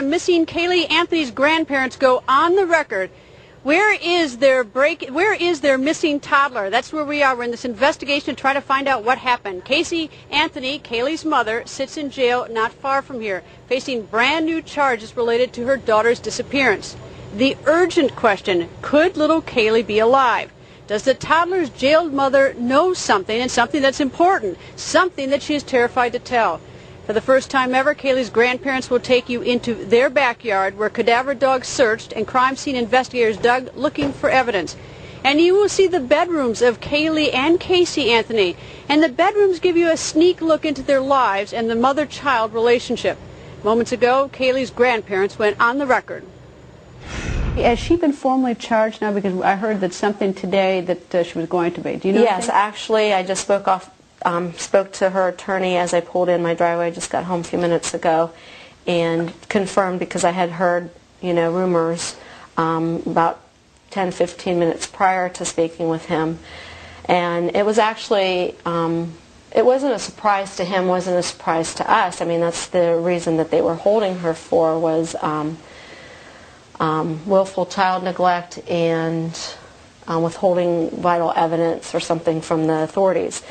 missing Caylee Anthony's grandparents go on the record. Where is their missing toddler? That's where we are. We're in this investigation to try to find out what happened. Casey Anthony, Caylee's mother, sits in jail not far from here, facing brand new charges related to her daughter's disappearance. The urgent question, could little Caylee be alive? Does the toddler's jailed mother know something, and something that's important, something that she is terrified to tell? For the first time ever, Caylee's grandparents will take you into their backyard where cadaver dogs searched and crime scene investigators dug looking for evidence. And you will see the bedrooms of Caylee and Casey Anthony. And the bedrooms give you a sneak look into their lives and the mother-child relationship. Moments ago, Caylee's grandparents went on the record. Has she been formally charged now? Because I heard that something today that she was going to be. Do you know? Yes, actually, I just spoke to her attorney as I pulled in my driveway. I just got home a few minutes ago, and confirmed, because I had heard, rumors about 10, 15 minutes prior to speaking with him, and it was actually it wasn't a surprise to him, wasn't a surprise to us. I mean, that's the reason that they were holding her for, was willful child neglect and withholding vital evidence or something from the authorities.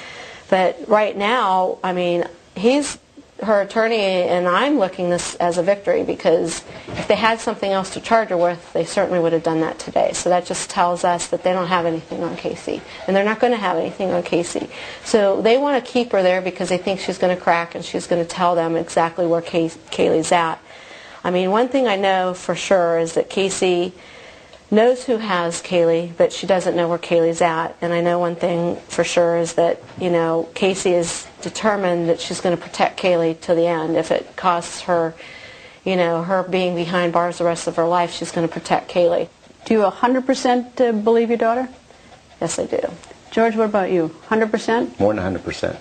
But right now, I mean, he's her attorney, and I'm looking this as a victory, because if they had something else to charge her with, they certainly would have done that today. So that just tells us that they don't have anything on Casey, and they're not going to have anything on Casey. So they want to keep her there because they think she's going to crack and she's going to tell them exactly where Caylee's at. I mean, one thing I know for sure is that Casey knows who has Caylee, but she doesn't know where Caylee's at. And I know one thing for sure is that, Casey is determined that she's going to protect Caylee to the end. If it costs her, her being behind bars the rest of her life, she's going to protect Caylee. Do you 100% believe your daughter? Yes, I do. George, what about you? 100%? More than 100%.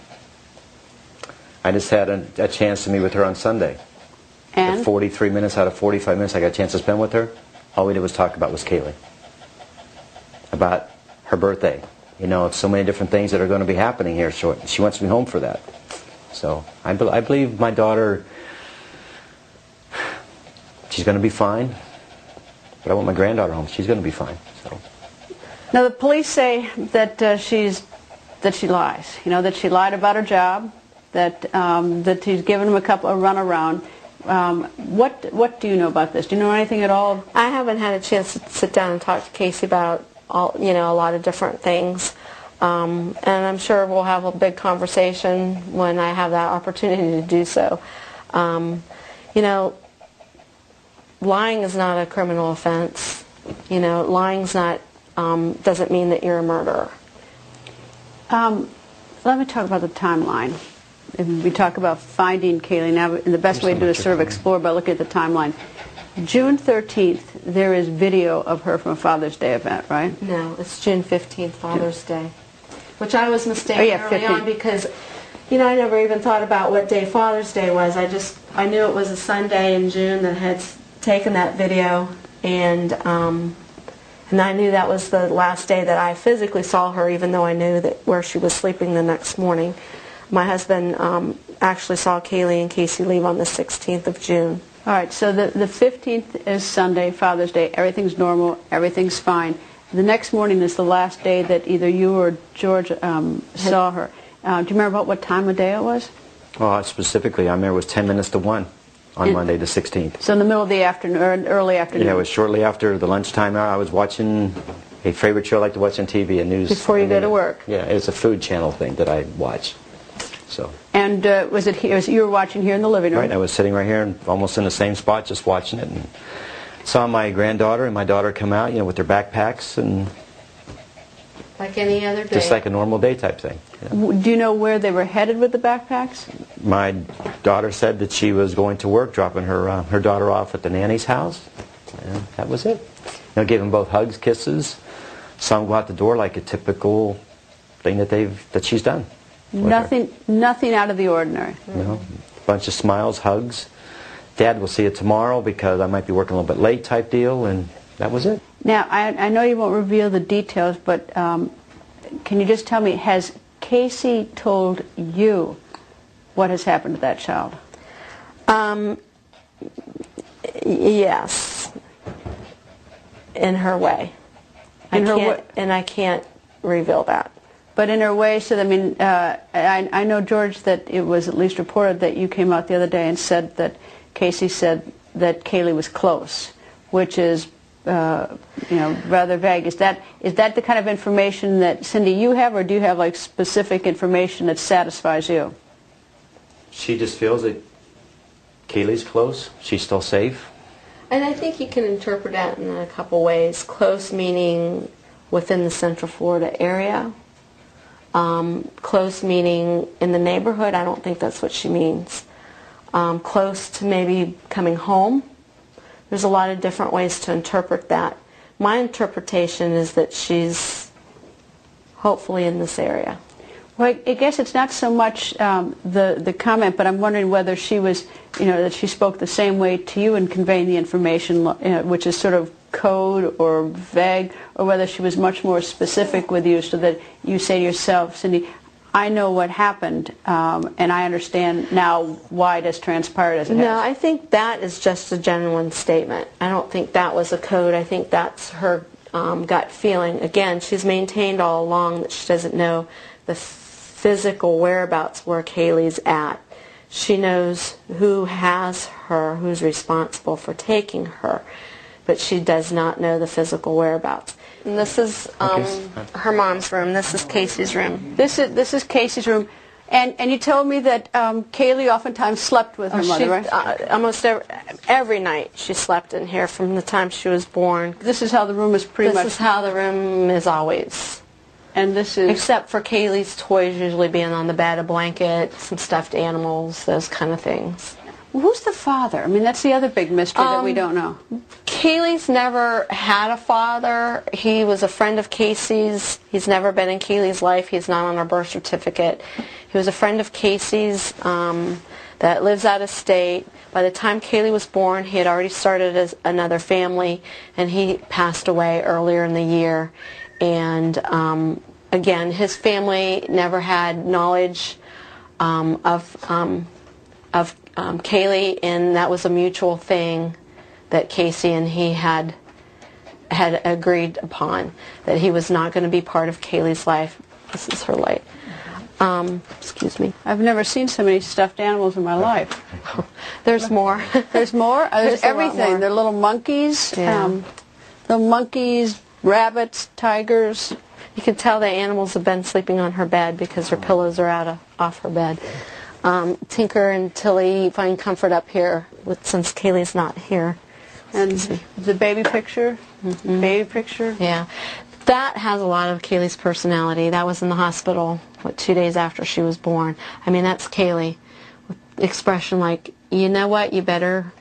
I just had a chance to meet with her on Sunday. And? The 43 minutes out of 45 minutes I got a chance to spend with her, all we did was talk about was Caylee. About her birthday. So many different things that are going to be happening here. So she wants me home for that. So I believe my daughter, she's going to be fine. But I want my granddaughter home. She's going to be fine. So. Now the police say that she lies. That she lied about her job. That she's given them a runaround. What do you know about this? Do you know anything at all? I haven't had a chance to sit down and talk to Casey about a lot of different things, and I'm sure we'll have a big conversation when I have that opportunity to do so. Lying is not a criminal offense. Lying's not doesn't mean that you're a murderer. Let me talk about the timeline. And we talk about finding Caylee. Now, the best way to do is sort of explore by looking at the timeline. June 13th, there is video of her from a Father's Day event, right? No, it's June 15th, Father's Day, which I was mistaken early on because, I never even thought about what day Father's Day was. I knew it was a Sunday in June that had taken that video, and I knew that was the last day that I physically saw her, even though I knew that where she was sleeping the next morning. My husband actually saw Caylee and Casey leave on the 16th of June. All right, so the 15th is Sunday, Father's Day. Everything's normal. Everything's fine. The next morning is the last day that either you or George saw her. Do you remember what time of day it was? Oh, specifically, I remember it was 10 minutes to 1 on Monday the 16th. So in the middle of the afternoon, or early afternoon? Yeah, it was shortly after the lunchtime hour. I was watching a favorite show I like to watch on TV, a news. Before you go to work? Yeah, it's a food channel thing that I watch. So. And was it here? You were watching here in the living room? Right, I was sitting right here, almost in the same spot, just watching it, and saw my granddaughter and my daughter come out, with their backpacks, and like any other day. Just like a normal day type thing. Do you know where they were headed with the backpacks? My daughter said that she was going to work, dropping her daughter off at the nanny's house, and that was it. Gave them both hugs, kisses, saw them go out the door like a typical thing that she's done. Nothing out of the ordinary. A bunch of smiles, hugs. Dad will see you tomorrow because I might be working a little bit late type deal, and that was it. Now, I know you won't reveal the details, but can you just tell me, has Casey told you what has happened to that child? Yes, in her way. And I can't reveal that. But in her way, so I mean, I know, George, that it was at least reported that you came out the other day and said that Casey said that Kaylee was close, which is, rather vague. Is that the kind of information that, Cindy, you have, or do you have like specific information that satisfies you? She just feels that Kaylee's close. She's still safe. And I think you can interpret that in a couple ways. Close meaning within the Central Florida area. Close meaning in the neighborhood. I don't think that's what she means. Close to maybe coming home. There's a lot of different ways to interpret that. My interpretation is that she's hopefully in this area. Well, I guess it's not so much the comment, but I'm wondering whether she was, that she spoke the same way to you in conveying the information, which is sort of code or vague, or whether she was much more specific with you, so that you say to yourself, Cindy, I know what happened, and I understand now why it has transpired as it has. No, I think that is just a genuine statement. I don't think that was a code. I think that's her gut feeling. Again, she's maintained all along that she doesn't know the physical whereabouts where Kaylee's at. She knows who has her, who's responsible for taking her, but she does not know the physical whereabouts. And this is her mom's room. This is Casey's room. This is Casey's room. And you told me that Kaylee oftentimes slept with her mother, right? Almost every night she slept in here from the time she was born. This is how the room is pretty much. This is how the room is always. And this is... Except for Kaylee's toys usually being on the bed, a blanket, some stuffed animals, those kind of things. Well, who's the father? I mean, that's the other big mystery that we don't know. Kaylee's never had a father. He was a friend of Casey's. He's never been in Kaylee's life. He's not on her birth certificate. He was a friend of Casey's that lives out of state. By the time Kaylee was born, he had already started another family, and he passed away earlier in the year. And again, his family never had knowledge of Kaylee, and that was a mutual thing that Casey and he had agreed upon, that he was not going to be part of Kaylee's life. This is her light. Excuse me. I've never seen so many stuffed animals in my life. There's more. There's more? There's everything. They're little monkeys. Yeah. Little monkeys, rabbits, tigers. You can tell the animals have been sleeping on her bed because her pillows are off her bed. Tinker and Tilly find comfort up here since Kaylee's not here. And the baby picture? Mm-hmm. Baby picture? Yeah. That has a lot of Kaylee's personality. That was in the hospital 2 days after she was born. I mean, that's Kaylee. With expression like, you know what, you better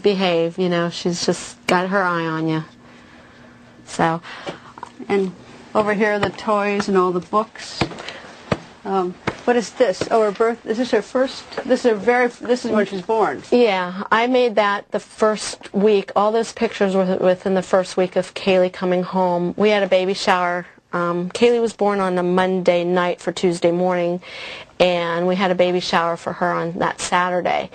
behave. She's just got her eye on you. So, and over here are the toys and all the books. What is this? Oh, her birth. Is this her first? This is when she's born. Yeah, I made that the first week. All those pictures were within the first week of Kaylee coming home. We had a baby shower. Kaylee was born on a Monday night for Tuesday morning, and we had a baby shower for her on that Saturday.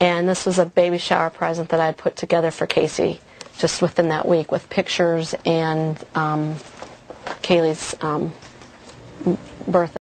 And this was a baby shower present that I had put together for Casey just within that week with pictures and Kaylee's birth.